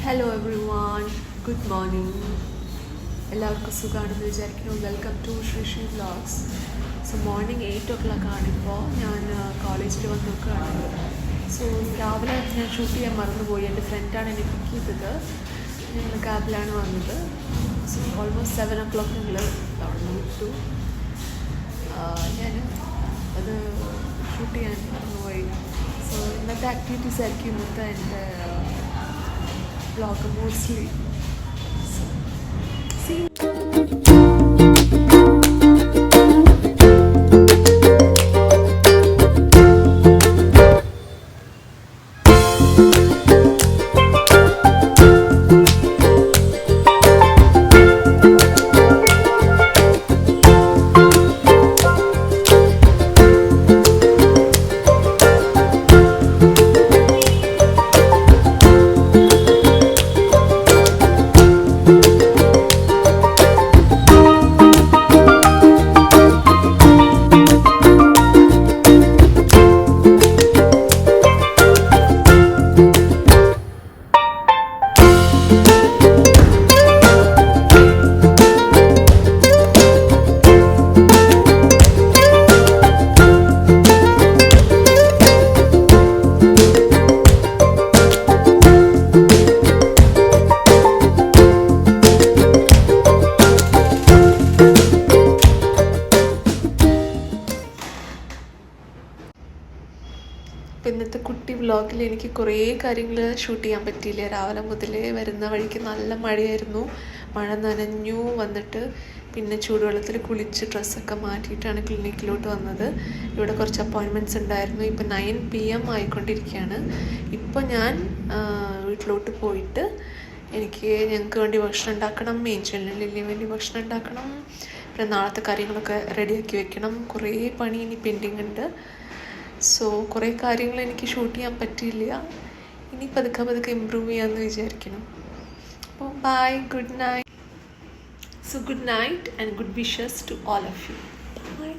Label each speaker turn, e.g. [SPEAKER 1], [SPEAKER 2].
[SPEAKER 1] Hello everyone, good morning. എല്ലാവർക്കും സുഖമാണെന്ന് വിചാരിക്കുന്നു. Welcome to Sree vlogs. So morning 8 ആണിപ്പോൾ. ഞാൻ കോളേജിൽ വന്ന് നോക്കുകയാണ്. സോ രാവിലെ ഞാൻ ഷൂട്ട് ചെയ്യാൻ മറന്നുപോയി. എൻ്റെ ഫ്രണ്ടാണ് എന്നെ പിക്ക് ചെയ്തത്. ഞങ്ങൾ ക്യാബിലാണ് വന്നത്. സോ ഓൾമോസ്റ്റ് 7 ഞങ്ങൾ അവിടെ വിട്ടു. ഞാൻ അത് ഷൂട്ട് ചെയ്യാൻ മറന്നുപോയി. സോ ഇന്നത്തെ ആക്ടിവിറ്റീസ് ആയിരിക്കും ഇന്നത്തെ എൻ്റെ vlog mostly. See. ഇന്നത്തെ കുട്ടി വ്ളോഗിൽ എനിക്ക് കുറേ കാര്യങ്ങൾ ഷൂട്ട് ചെയ്യാൻ പറ്റിയില്ല. രാവിലെ മുതലേ വരുന്ന വഴിക്ക് നല്ല മഴയായിരുന്നു. മഴ നനഞ്ഞു വന്നിട്ട് പിന്നെ ചൂടുവെള്ളത്തിൽ കുളിച്ച് ഡ്രസ്സൊക്കെ മാറ്റിയിട്ടാണ് ക്ലിനിക്കിലോട്ട് വന്നത്. ഇവിടെ കുറച്ച് അപ്പോയിൻമെൻറ്റ്സ് ഉണ്ടായിരുന്നു. ഇപ്പം 9 PM ആയിക്കൊണ്ടിരിക്കുകയാണ്. ഇപ്പോൾ ഞാൻ വീട്ടിലോട്ട് പോയിട്ട് ഞങ്ങൾക്ക് വേണ്ടി ഭക്ഷണം ഉണ്ടാക്കണം, ഏഞ്ചലിനും ലില്ലിന് വേണ്ടി ഭക്ഷണം ഉണ്ടാക്കണം. പിന്നെ നാളത്തെ കാര്യങ്ങളൊക്കെ റെഡിയാക്കി വെക്കണം. കുറേ പണി ഇനി പെൻഡിങ് ഉണ്ട്. സോ കുറേ കാര്യങ്ങൾ എനിക്ക് ഷൂട്ട് ചെയ്യാൻ പറ്റിയില്ല. ഇനി പതുക്കെ ഇമ്പ്രൂവ് ചെയ്യാമെന്ന് വിചാരിക്കണം. അപ്പോൾ bye, good night. So good night and good wishes to all of you. By.